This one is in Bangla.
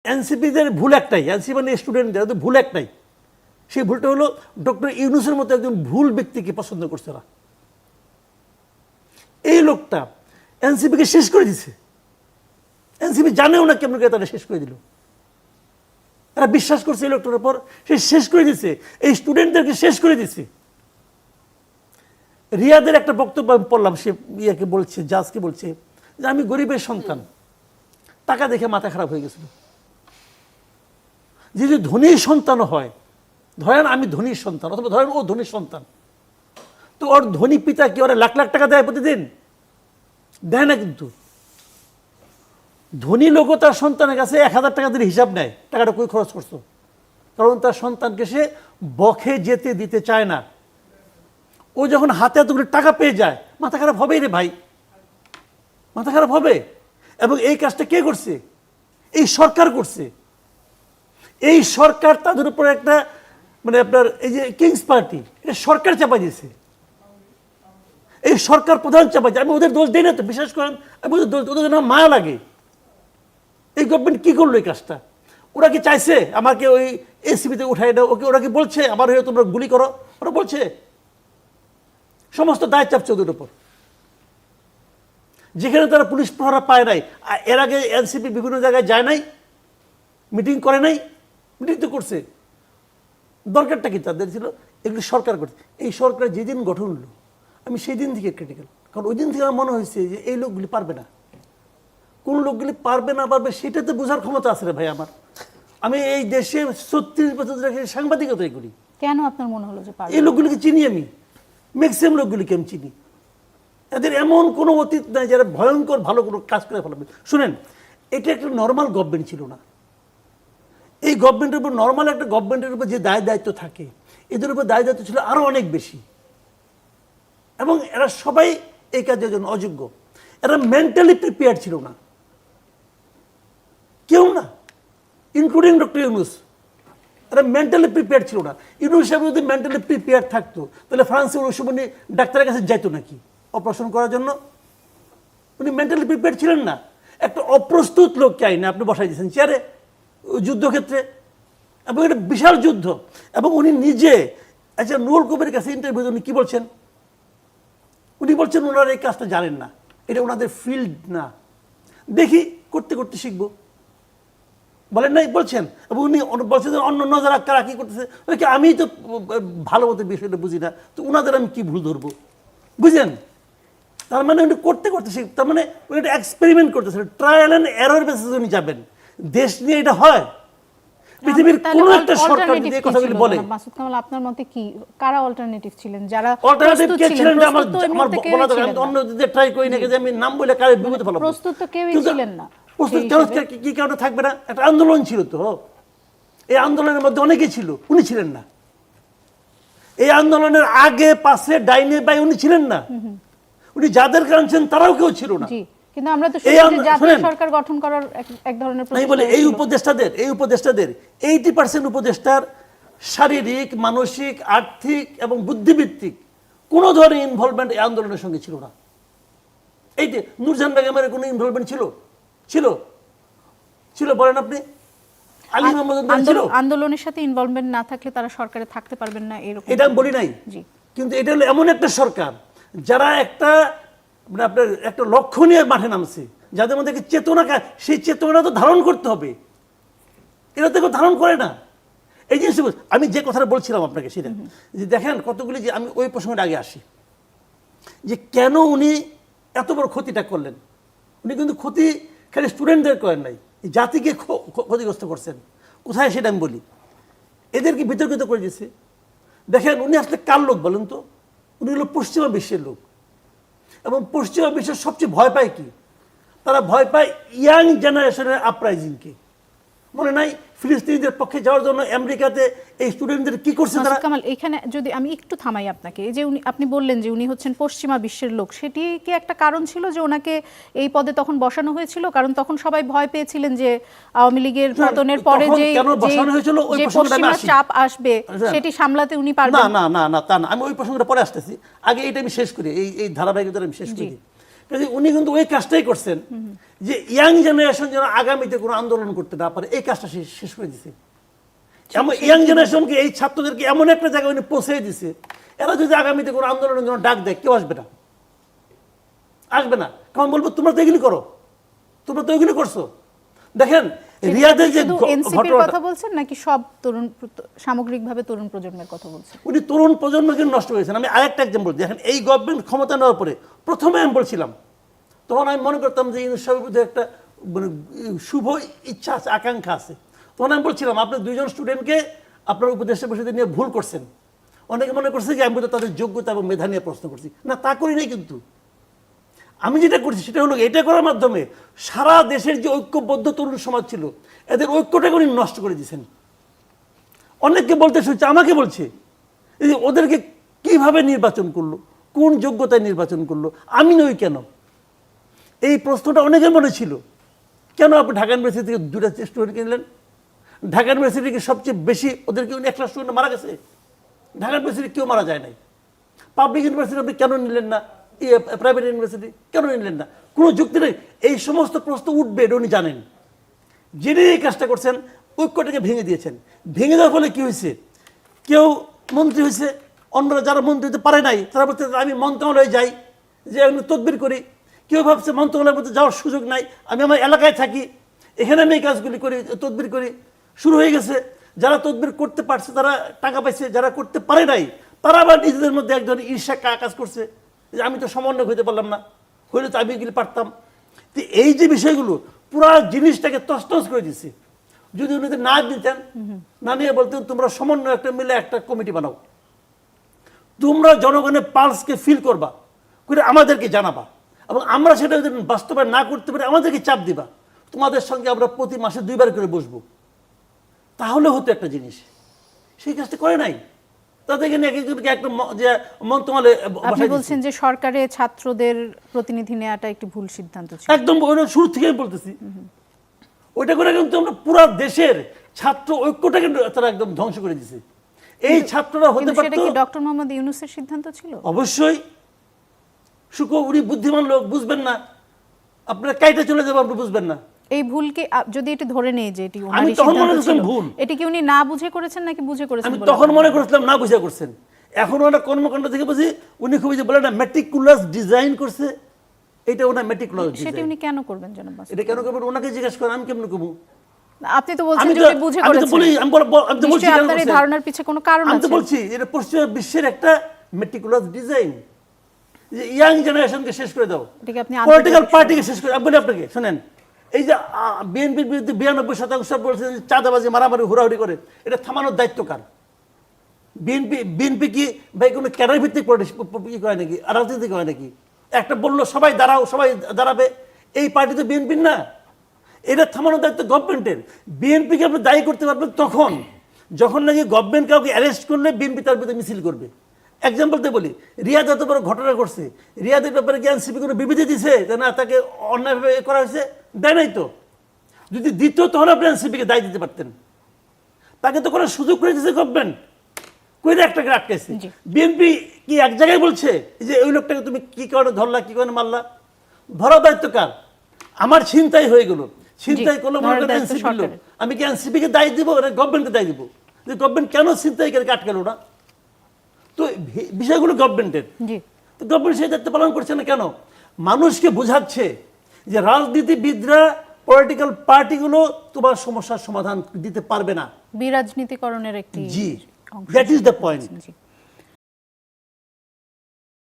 এনসিপিদের ভুল একটাই, এনসিপি মানে স্টুডেন্টদের তো ভুল একটাই, সেই ভুলটা হলো ডক্টর ইউনূসের মতো একজন ভুল ব্যক্তিকে পছন্দ করছে না। এই লোকটা এনসিপিকে শেষ করে দিছে, এনসিপি জানেও না কেমন করে তারা শেষ করে দিল। তারা বিশ্বাস করছে এই লোকটার উপর, সে শেষ করে দিছে, এই স্টুডেন্টদেরকে শেষ করে দিছে। রিয়াদের একটা বক্তব্য আমি পড়লাম, সে ইয়াকে বলছে, জাজকে বলছে যে আমি গরিবের সন্তান, টাকা দেখে মাথা খারাপ হয়ে গেছিল। যদি ধনীর সন্তানও হয়, ধরেন আমি ধনীর সন্তান অথবা ধরেন ও ধনীর সন্তান, তো ওর ধনী পিতা কি ওরা লাখ লাখ টাকা দেয় প্রতিদিন? দেয় না। কিন্তু ধনী লোকও তার সন্তানের কাছে 1000 টাকা দিয়ে হিসাব নেয়, টাকাটা কই খরচ করছো, কারণ তার সন্তানকে সে বখে যেতে দিতে চায় না। ও যখন হাতে এতগুলো টাকা পেয়ে যায়, মাথা খারাপ হবেই রে ভাই, মাথা খারাপ হবে। এবং এই কাজটা কে করছে? এই সরকার করছে। এই সরকার তাদের উপর একটা মানে আপনার এই যে কিংস পার্টি, এটা সরকার চাপাই দিয়েছে, এই সরকার প্রধান চাপাই দিয়েছে। আমি ওদের দোষ দিই না তো, বিশ্বাস করেন, আমি ওদের না মায়া লাগে। এই গভর্নমেন্ট কি করলো এই কাজটা? ওরা কি চাইছে আমাকে ওই এসিবিতে উঠাই দাও? ওকে ওরা কি বলছে আমার হয়ে তোমরা গুলি করো? ওরা বলছে? সমস্ত দায় চাপছে ওদের উপর, যেখানে তারা পুলিশ প্রহরা পায় নাই। এর আগে এনসিপি বিভিন্ন জায়গায় যায় নাই, মিটিং করে নাই? মিটিং তো করছে। দরকারটা কি তাদের ছিল? এগুলো সরকার করছে। এই সরকার যেদিন গঠন হলো, আমি সেই দিন থেকে ক্রিটিক্যাল, কারণ ওই দিন থেকে আমার মনে হয়েছে যে এই লোকগুলি পারবে না। কোন লোকগুলি পারবে না পারবে সেটা তো বোঝার ক্ষমতা আছে রে ভাই আমার। আমি এই দেশে 36 বছর ধরে সাংবাদিকতাই করি। কেন আপনার মনে হলো যে পারবে? এই লোকগুলিকে চিনি আমি, ম্যাক্সিমাম লোকগুলিকে আমি চিনি। এদের এমন কোনো অতীত নাই যারা ভয়ঙ্কর ভালো কোনো কাজ করে ফেলাবে। শুনেন, এটা একটা নর্মাল গভর্নমেন্ট ছিল না। এই গভর্নমেন্টের উপর, নর্মাল একটা গভর্নমেন্টের উপর যে দায় দায়িত্ব থাকে, এদের উপর দায় দায়িত্ব ছিল আরো অনেক বেশি। এবং এরা সবাই এই কাজের জন্য অযোগ্য। এরা মেন্টালি প্রিপেয়ার ছিল না, কেউ না, ইনক্লুডিং ডক্টর ইউনূস। এরা মেন্টালি প্রিপেয়ার ছিল না। ইউনূস সাহেব যদি মেন্টালি প্রিপেয়ার থাকতো, তাহলে ফ্রান্সের ওই সময় ডাক্তারের কাছে যাইতো নাকি অপারেশন করার জন্য? উনি মেন্টালি প্রিপেয়ার ছিলেন না। একটা অপ্রস্তুত লোককে আইনে আপনি বসাই দিয়েছেন চেয়ারে যুদ্ধক্ষেত্রে, এবং এটা বিশাল যুদ্ধ। এবং উনি নিজে, আচ্ছা, নুরুল কবিরের কাছে ইন্টারভিউ উনি কি বলছেন? উনি বলছেন ওনারা এই কাজটা জানেন না, এটা ওনাদের ফিল্ড না, দেখি করতে করতে শিখবো, বলেন নাই? বলছেন। এবং উনি বলছেন অন্য যারা কারা কি করতেছে, আমি তো ভালো মতো বিষয়টা বুঝি না, তো ওনাদের আমি কি ভুল ধরবো? বুঝলেন? তার মানে উনি করতে করতে শিখ, তার মানে উনি একটা এক্সপেরিমেন্ট করতেছেন, ট্রায়াল অ্যান্ড এরর বেসিসে উনি যাবেন। দেশ নিয়ে এটা হয়? পৃথিবীর কোন একটা সরকার যদি এই কথাগুলি বলে? মাসুদ কামাল, আপনার মতে কি কারা অল্টারনেটিভ ছিলেন? যারা অল্টারনেটিভ কে ছিলেন? আমার বলা দরকার, আমি অন্য যদি ট্রাই করি না, যে আমি নাম বলে কারে বিপদে ফেলাবো। প্রস্তুত তো কেউই ছিলেন না। প্রস্তুত কেন? কি কারণে থাকবে না? একটা আন্দোলন ছিল তো, এই আন্দোলনের মধ্যে অনেকেই ছিল, উনি ছিলেন না। এই আন্দোলনের আগে পাশে ডাইনে বাই উনি ছিলেন না। উনি যাদের আনছেন তারাও কেউ ছিল না। কিন্তু আমরা তো শুনছি যে জাতীয় সরকার গঠন করার এক ধরনের প্রচেষ্টা বলে এই উপদেষ্টাদের 80% উপদেষ্টার শারীরিক, মানসিক, আর্থিক এবং বুদ্ধিভিত্তিক কোন ধরনের ইনভলভমেন্ট এই আন্দোলনের সঙ্গে ছিল না। এই যে নূরজাহান বেগমের কোনো ইনভলভমেন্ট ছিল? ছিল ছিল বলেন আপনি? আলী মোহাম্মদ ছিল? আন্দোলনের সাথে ইনভলভমেন্ট না থাকলে তারা সরকারে থাকতে পারবেন না, এরকম এটা আমি বলি নাই। কিন্তু এটা হলো এমন একটা সরকার যারা একটা মানে আপনার একটা লক্ষ্য নিয়ে মাঠে নামছে, যাদের মধ্যে চেতনা, সেই চেতনা তো ধারণ করতে হবে। এরা তো কেউ ধারণ করে না। এই জিনিস আমি যে কথাটা বলছিলাম আপনাকে সেটা, যে দেখেন কতগুলি, যে আমি ওই প্রসঙ্গের আগে আসি, যে কেন উনি এত বড় ক্ষতিটা করলেন। উনি কিন্তু ক্ষতি খালি স্টুডেন্টদের করেন নাই, জাতিকে ক্ষতিগ্রস্ত করছেন। কোথায় সেটা আমি বলি, এদেরকে বিতর্কিত করে দিয়েছে। দেখেন উনি আসলে কার লোক বলেন তো? উনি হলো পশ্চিমা বিশ্বের লোক। এবং পশ্চিমা বিশ্বের সবচেয়ে ভয় পায় কি? তারা ভয় পায় ইয়াং জেনারেশনের আপরাইজিংকে। মনে নাই ফিলিস্তিনিদের পক্ষে যাওয়ার জন্য আমেরিকাতে এই স্টুডেন্টদের কি করছে তারা? কামাল, এখানে যদি আমি একটু থামাই আপনাকে, এই যে আপনি বললেন যে উনি হচ্ছেন পশ্চিমা বিশ্বের লোক, সেটি কি একটা কারণ ছিল যে ওনাকে এই পদে তখন বসানো হয়েছিল? কারণ তখন সবাই ভয় পেয়েছিলেন যে আওয়ামী লীগের পতনের পরে যে পশ্চিমা চাপ আসবে সেটি সামলাতে উনি পারবেন না। না না না তা না, আমি ওই প্রসঙ্গটা পরে আসতেছি। আগে এইটা আমি শেষ করি, এই ধারাবাহিকতা আমি শেষ করি। কাজে উনি কিন্তু ওই কাজটাই করছেন যে ইয়াং জেনারেশন যেন আগামীতে কোনো আন্দোলন করতে না পারে, এই কাজটা শেষ করে দিছে। এমন ইয়াং জেনারেশনকে, এই ছাত্রদেরকে এমন একটা জায়গায় উনি পৌঁছে দিছে, এরা যদি আগামীতে কোনো আন্দোলনের জন্য ডাক দেয়, কেউ আসবে না, আসবে না। কারণ বলবো তোমরা তো এগুলি করো, তোমরা তো এগুলি করছো। দেখেন রিয়াদের যে এনসিপির কথা বলছেন নাকি সব তরুণ, সামগ্রিকভাবে তরুণ প্রজন্মের কথা বলছেন? উনি তরুণ প্রজন্মকে নষ্ট করেছেন। আমি আরেকটা এক্সাম্পল দিই। দেখেন এই গভর্নমেন্ট ক্ষমতা নেওয়ার পরে প্রথমে আমি বলছিলাম, তখন আমি মনে করতাম যে ইউনূস সাহেবের মধ্যে একটা মানে শুভ ইচ্ছা আছে, আকাঙ্ক্ষা আছে। তখন আমি বলছিলাম আপনি দুইজন স্টুডেন্টকে আপনার উপদেষ্টা পরিষদে নিয়ে ভুল করছেন। অনেকে মনে করছে যে আমি বোধহয় তাদের যোগ্যতা এবং মেধা নিয়ে প্রশ্ন করছি। না, তা করি নাই। কিন্তু আমি যেটা করছি সেটা হলো এটা করার মাধ্যমে সারা দেশের যে ঐক্যবদ্ধ তরুণ সমাজ ছিল, এদের ঐক্যটাকে উনি নষ্ট করে দিয়েছেন। অনেককে বলতে শুনছে, আমাকে বলছে এই যে ওদেরকে কিভাবে নির্বাচন করলো, কোন যোগ্যতায় নির্বাচন করলো, আমি নই কেন? এই প্রশ্নটা অনেকের মনে ছিল। কেন আপনি ঢাকা ইউনিভার্সিটি থেকে 2টা স্টুডেন্ট কিনলেন? ঢাকা ইউনিভার্সিটিকে সবচেয়ে বেশি ওদেরকে 1 লাখ স্টুডেন্ট মারা গেছে। ঢাকা ইউনিভার্সিটি কেউ মারা যায় নাই। পাবলিক ইউনিভার্সিটি আপনি কেন নিলেন না? প্রাইভেট ইউনিভার্সিটি কেন নিলেন না? কোনো যুক্তি নেই। এই সমস্ত প্রশ্ন উঠবে, এটা উনি জানেন। যিনি এই কাজটা করছেন, ঐক্যটাকে ভেঙে দিয়েছেন। ভেঙে দেওয়ার ফলে কি হয়েছে? কেউ মন্ত্রী হয়েছে, অন্যরা যারা মন্ত্রী হতে পারে নাই তারা বলতে আমি মন্ত্রণালয়ে যাই, যে আমি তদবির করি। কেউ ভাবছে মন্ত্রণালয়ের মধ্যে যাওয়ার সুযোগ নাই, আমি আমার এলাকায় থাকি, এখানে আমি এই কাজগুলি করি, তদবির করি। শুরু হয়ে গেছে। যারা তদবির করতে পারছে তারা টাকা পাইছে, যারা করতে পারে নাই তারা আবার নিজেদের মধ্যে এক ধরনের ঈর্ষা কাজ করছে, যে আমি তো সমন্বয় হইতে পারলাম না, হইলে তো আমি এগুলি পারতাম। তো এই যে বিষয়গুলো পুরা জিনিসটাকে তছনছ করে দিচ্ছে। যদি উনি না দিতেন, না নিয়ে বলতেন তোমরা সমন্বয় একটা মিলে একটা কমিটি বানাও, তোমরা জনগণের পালসকে ফিল করবা, করে আমাদেরকে জানাবা, এবং আমরা সেটা যদি বাস্তবায়ন না করতে পারি আমাদেরকে চাপ দিবা, তোমাদের সঙ্গে আমরা প্রতি মাসে 2 বার করে বসবো, তাহলে হতো একটা জিনিস। সেই কাজটা করে নাই। তাদেরকে নিয়ে একজনকে একটা মন্ত্রণালয়ে আপনি বলছেন যে সরকারে ছাত্রদের প্রতিনিধি নেওয়াটা একটি ভুল সিদ্ধান্ত ছিল। একদম ওইটা শুরু থেকে আমি বলতেছি। ওইটা করে কিন্তু আমরা পুরো দেশের ছাত্র ঐক্যটাকে তারা একদম ধ্বংস করে দিয়েছে। এই ছাত্ররা হতে পারতো। সেটা কি ডক্টর মোহাম্মদ ইউনূসের সিদ্ধান্ত ছিল? অবশ্যই। উনি বুদ্ধিমান লোক, বুঝবেন না। আপনারা কাইটা চলে যাবো, আপনি বুঝবেন না। এই ভুলকে যদি এটা ধরে নেই যে এটি আমি তখন মনে করছিলাম ভুল। এটা কি উনি না বুঝে করেছেন নাকি বুঝে করেছেন? আমি তখন মনে করছিলাম না বুঝে করছেন। এখন ওনার কর্মকাণ্ড থেকে বুঝি উনি খুবই যে বলে না মেটিকুলাস ডিজাইন করছে, এটা ওনার মেটিকুলাস ডিজাইন। সেটা উনি কেন করবেন জানেন? এটা কেন করবেন ওনাকে জিজ্ঞেস করেন, আমি কেমন করব? আপনি তো বলছেন যে উনি বুঝে করেছেন। আমি তো বলি, আমি তো বলছি আপনার এই ধারণার পিছে কোনো কারণ আছে। আমি তো বলছি এটা পশ্চিমা বিশ্বের একটা মেটিকুলাস ডিজাইন, যে ইয়াং জেনারেশনকে শেষ করে দাও, পলিটিক্যাল পার্টিকে শেষ করে। আমি বলি আপনাকে, শুনেন, এই যে বিএনপির বিরুদ্ধে 92% বলছে যে চাঁদাবাজি, মারামারি, হুড়াহুড়ি করে, এটা থামানোর দায়িত্ব কার? বিএনপি কি ভাই কোনো ক্যাডার ভিত্তিক করে নাকি, রাজনীতি করে নাকি? একটা বললো সবাই দাঁড়াও, সবাই দাঁড়াবে, এই পার্টি তো বিএনপির না। এটা থামানোর দায়িত্ব গভর্নমেন্টের। বিএনপিকে আপনি দায়ী করতে পারবেন তখন যখন নাকি গভর্নমেন্ট কাউকে অ্যারেস্ট করলে বিএনপি তার বিরুদ্ধে মিছিল করবে। এক্সাম্পলতে বলি, রিয়াদ এত বড় ঘটনা করছে, রিয়াদের ব্যাপারে কি এনসিপি কোনো বিবৃতি দিছে যে না তাকে অন্যায়ভাবে করা হয়েছে? দেয় নাই তো। যদি দিত তখন আপনি এনসিপিকে দায়ী দিতে পারতেন। তাকে তো করার সুযোগ করে দিয়েছে গভর্নমেন্ট, কইরা একটাকে আটকাইছে। বিএনপি কি এক জায়গায় বলছে যে ওই লোকটাকে তুমি কি কারণে ধরলা, কি কারণে মারলা? ধরার দায়িত্ব কার? আমার ছিনতাই হয়ে গেল, ছিনতাই করলো এনসিপি লোক, আমি কি এনসিপিকে দায়ী দিব না গভর্নমেন্টকে দায়ী দিব? যে গভর্নমেন্ট কেন ছিনতাইকারীকে আটকালো না? তো বিষয়গুলো গভর্নমেন্টের, তো গভর্নমেন্ট সেই দায়িত্ব পালন করছে না কেন? মানুষকে বোঝাচ্ছে যে রাজনীতিবিদরা, পলিটিক্যাল পার্টিগুলো তোমার সমস্যার সমাধান দিতে পারবে না। বিরাজনীতিকরণের একটি জি, দ্যাট ইজ দ্য পয়েন্ট।